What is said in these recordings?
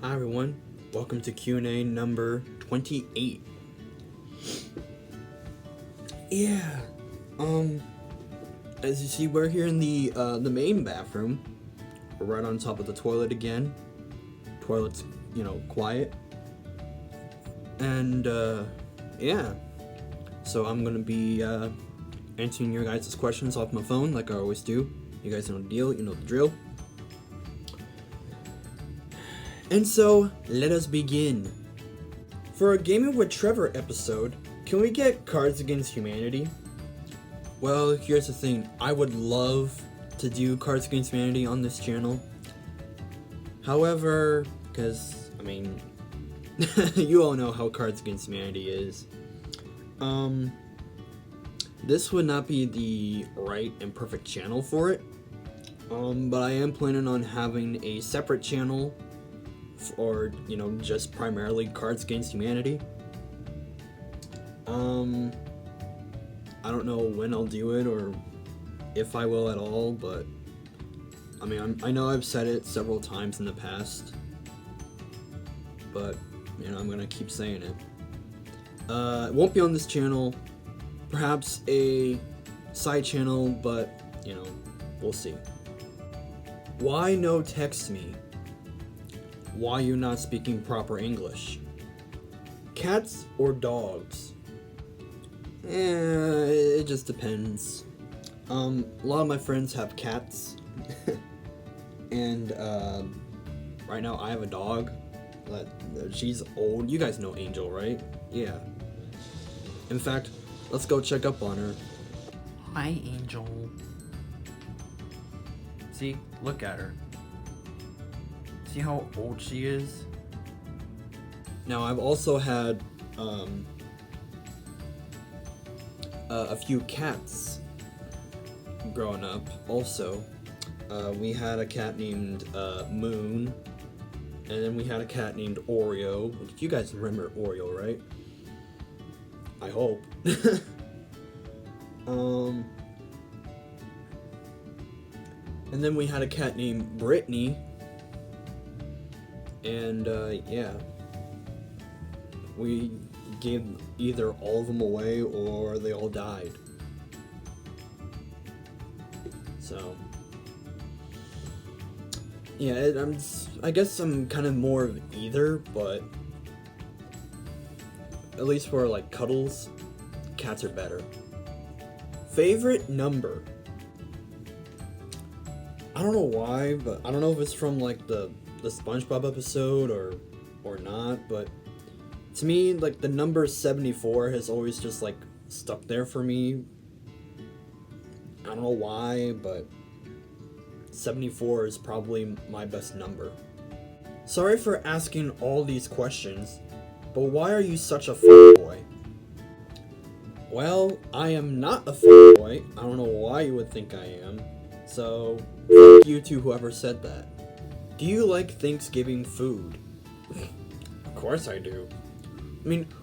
Hi everyone, welcome to Q&A number 28. Yeah, as you see, we're here in the main bathroom. We're right on top of the toilet again. Toilet's, quiet. And, yeah. So I'm gonna be, answering your guys' questions off my phone like I always do. You guys know the deal, you know the drill. And so, let us begin. For a Gaming with Trevor episode, can we get Cards Against Humanity? Well, here's the thing. I would love to do Cards Against Humanity on this channel. However, because, you all know how Cards Against Humanity is. This would not be the right and perfect channel for it. But I am planning on having a separate channel or, just primarily Cards Against Humanity. I don't know when I'll do it or if I will at all, but I know I've said it several times in the past, but I'm gonna keep saying it. It won't be on this channel, perhaps a side channel, but we'll see. Why no text me? Why you not speaking proper English? Cats or dogs? It just depends. A lot of my friends have cats, and right now I have a dog. She's old. You guys know Angel, right? Yeah. In fact, let's go check up on her. Hi, Angel. See, look at her. See how old she is? Now, I've also had a few cats growing up also. We had a cat named Moon, and then we had a cat named Oreo. You guys remember Oreo, right? I hope. And then we had a cat named Brittany. And, yeah. We gave either all of them away or they all died. So, yeah, I guess I'm kind of more of either, but at least for, cuddles, cats are better. Favorite number? I don't know why, but I don't know if it's from, the SpongeBob episode or not, but to me, the number 74 has always just, stuck there for me. I don't know why, but 74 is probably my best number. Sorry for asking all these questions, but why are you such a fuckboy? Well, I am not a fuckboy. I don't know why you would think I am. So, fuck you to whoever said that. Do you like Thanksgiving food? Of course I do.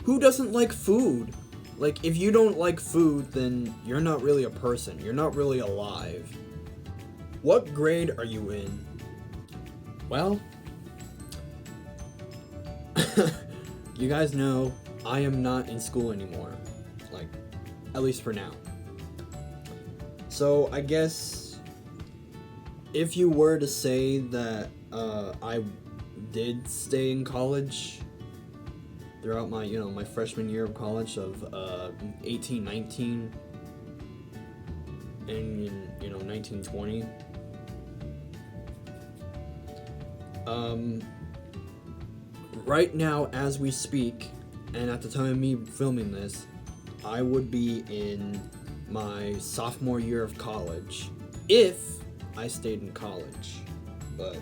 Who doesn't like food? If you don't like food, then you're not really a person. You're not really alive. What grade are you in? Well, you guys know I am not in school anymore. At least for now. So I guess if you were to say that I did stay in college throughout my, my freshman year of college of 18, 19, and 19, 20. Right now, as we speak, and at the time of me filming this, I would be in my sophomore year of college if I stayed in college. But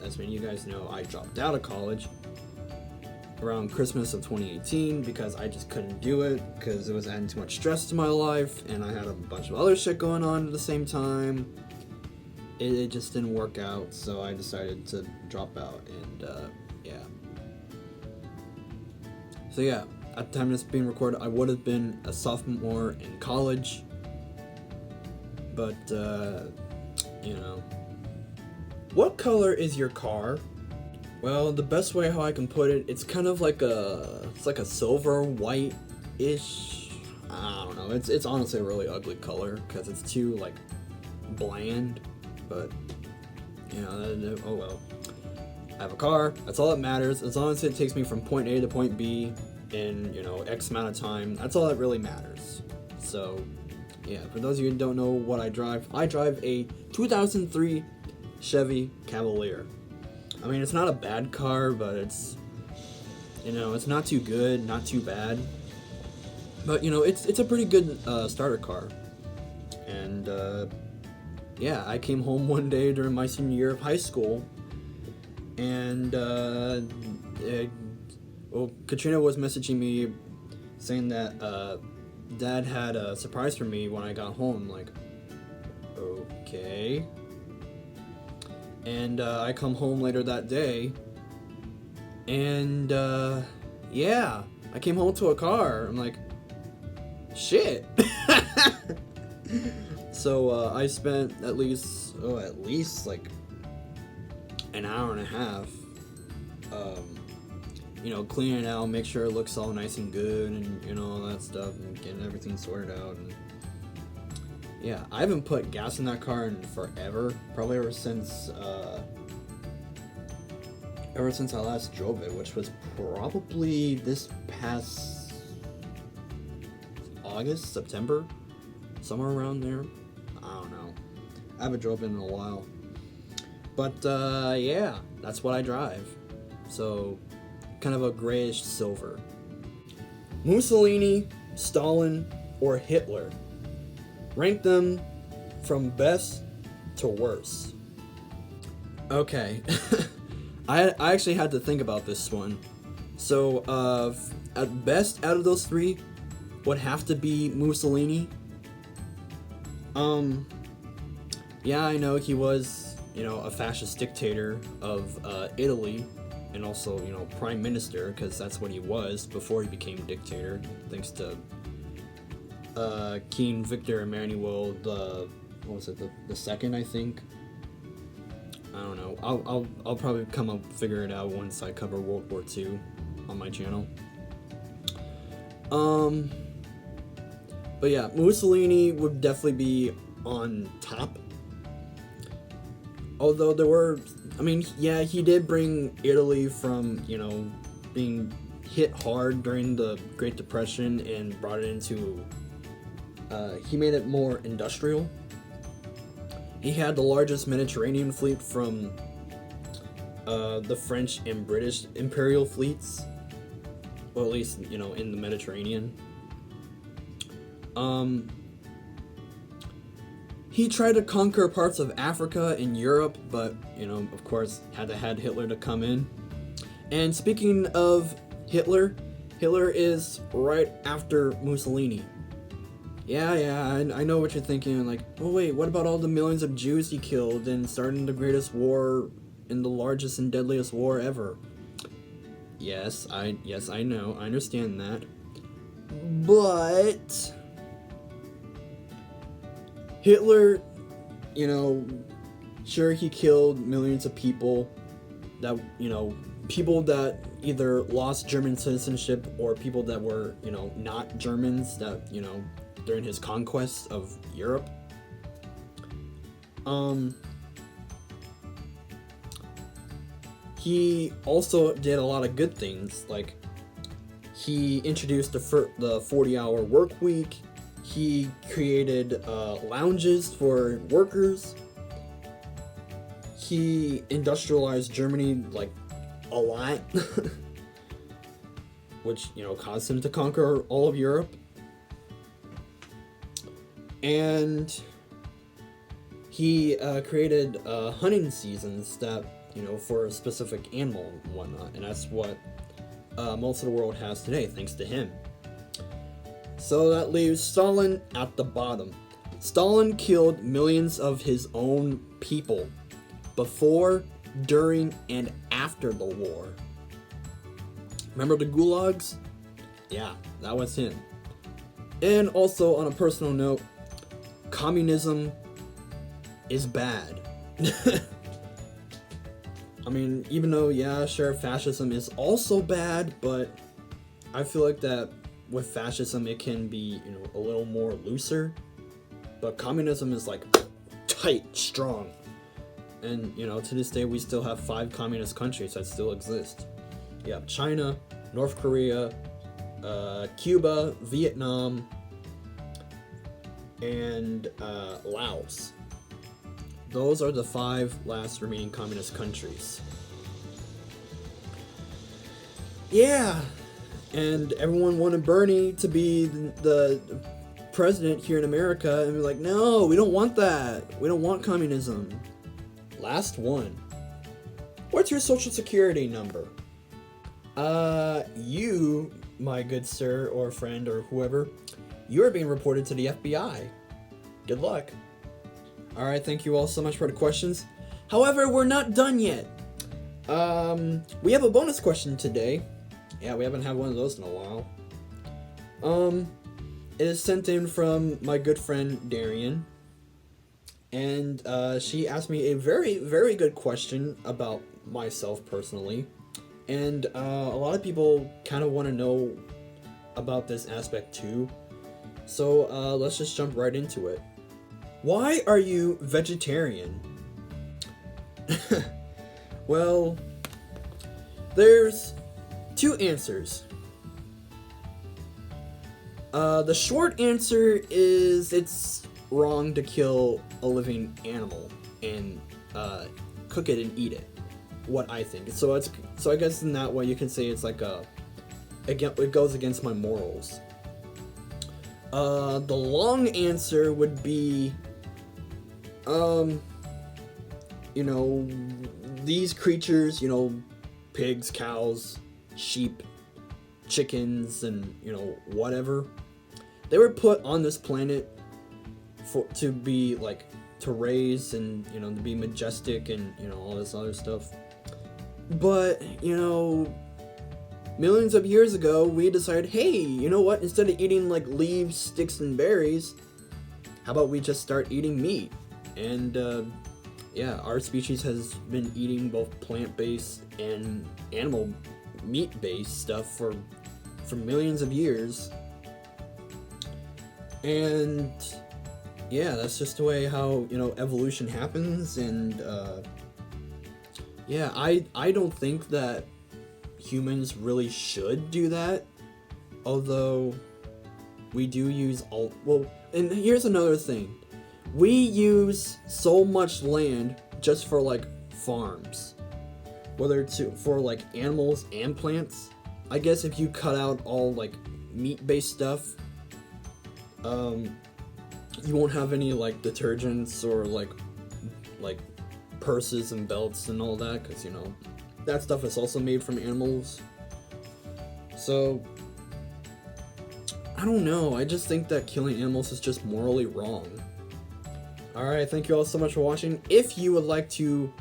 as many of you guys know, I dropped out of college around Christmas of 2018 because I just couldn't do it because it was adding too much stress to my life and I had a bunch of other shit going on at the same time. It just didn't work out, so I decided to drop out, and yeah. So yeah, at the time this being recorded, I would have been a sophomore in college, but What color is your car? Well, the best way how I can put it, it's kind of like it's like a silver white-ish. I don't know. It's honestly a really ugly color because it's too like bland. But you know, oh well. I have a car. That's all that matters. As long as it takes me from point A to point B in X amount of time, that's all that really matters. So yeah, for those of you who don't know what I drive a 2003 Chevy Cavalier. I mean, it's not a bad car, but it's not too good, not too bad. But it's a pretty good starter car. And yeah, I came home one day during my senior year of high school, and Katrina was messaging me saying that Dad had a surprise for me when I got home. Like, okay. And I come home later that day, and yeah, I came home to a car. I'm like, shit. So I spent at least like an hour and a half, cleaning it out, make sure it looks all nice and good, and all that stuff, and getting everything sorted out. And yeah, I haven't put gas in that car in forever. Probably ever since I last drove it, which was probably this past August, September, somewhere around there. I don't know. I haven't drove it in a while. But yeah, that's what I drive. So, kind of a grayish silver. Mussolini, Stalin, or Hitler? Rank them from best to worst. Okay. I actually had to think about this one. So, at best out of those three would have to be Mussolini. Yeah, I know he was, a fascist dictator of Italy, and also, prime minister, because that's what he was before he became dictator, thanks to King Victor Emmanuel the second, I think. I don't know. I'll probably figure it out once I cover World War II on my channel. But yeah, Mussolini would definitely be on top. Although he did bring Italy from, being hit hard during the Great Depression and brought it into, he made it more industrial. He had the largest Mediterranean fleet from the French and British imperial fleets. Well, at least, in the Mediterranean. He tried to conquer parts of Africa and Europe, but, of course, had Hitler to come in. And speaking of Hitler is right after Mussolini. Yeah, I know what you're thinking. Like, oh wait, what about all the millions of Jews he killed and starting the greatest war and the largest and deadliest war ever? Yes, I know, I understand that. But Hitler, sure, he killed millions of people that, people that either lost German citizenship or people that were, not Germans that, during his conquest of Europe. He also did a lot of good things, like he introduced the 40-hour work week. He created lounges for workers. He industrialized Germany like a lot, which caused him to conquer all of Europe. And he created hunting seasons that, for a specific animal and whatnot, and that's what most of the world has today, thanks to him. So that leaves Stalin at the bottom. Stalin killed millions of his own people before, during, and after the war. Remember the gulags? Yeah, that was him. And also, on a personal note, communism is bad. I mean, even though, yeah, sure, fascism is also bad, but I feel like that with fascism it can be, you know, a little more looser. But communism is like tight, strong. And, you know, to this day we still have 5 communist countries that still exist. You have China, North Korea, Cuba, Vietnam, and Laos. Those are the 5 last remaining communist countries. Yeah, and everyone wanted Bernie to be the president here in America, and we're like, no, we don't want that. We don't want communism. Last one. What's your social security number? You, my good sir or friend or whoever, you are being reported to the FBI. Good luck. Alright, thank you all so much for the questions. However, we're not done yet. We have a bonus question today. Yeah, we haven't had one of those in a while. It is sent in from my good friend Darian. And she asked me a very, very good question about myself personally. And a lot of people kind of want to know about this aspect too. So let's just jump right into it. Why are you vegetarian? Well, there's 2 answers. The short answer is it's wrong to kill a living animal and cook it and eat it. What I think. So I guess in that way you can say it's like it goes against my morals. The long answer would be, you know, these creatures, you know, pigs, cows, sheep, chickens, and, you know, whatever, they were put on this planet to be, like, to raise and, you know, to be majestic and, you know, all this other stuff. But, you know, millions of years ago, we decided, hey, you know what, instead of eating, like, leaves, sticks, and berries, how about we just start eating meat? And, yeah, our species has been eating both plant-based and animal meat-based stuff for millions of years. And, yeah, that's just the way how, you know, evolution happens. And, yeah, I don't think that humans really should do that, although we do use well, and here's another thing. We use so much land just for, like, farms, whether it's for, like, animals and plants. I guess if you cut out all, like, meat-based stuff, you won't have any, like, detergents or, like purses and belts and all that, because, you know, that stuff is also made from animals. So, I don't know, I just think that killing animals is just morally wrong. Alright, thank you all so much for watching. If you would like to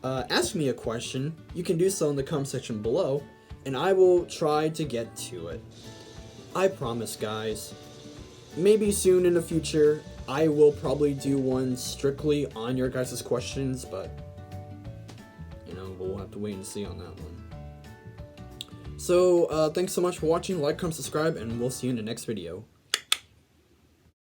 ask me a question, you can do so in the comment section below, and I will try to get to it. I promise, guys. Maybe soon in the future, I will probably do one strictly on your guys' questions, but, you know, we'll have to wait and see on that one. So, thanks so much for watching. Like, comment, subscribe, and we'll see you in the next video.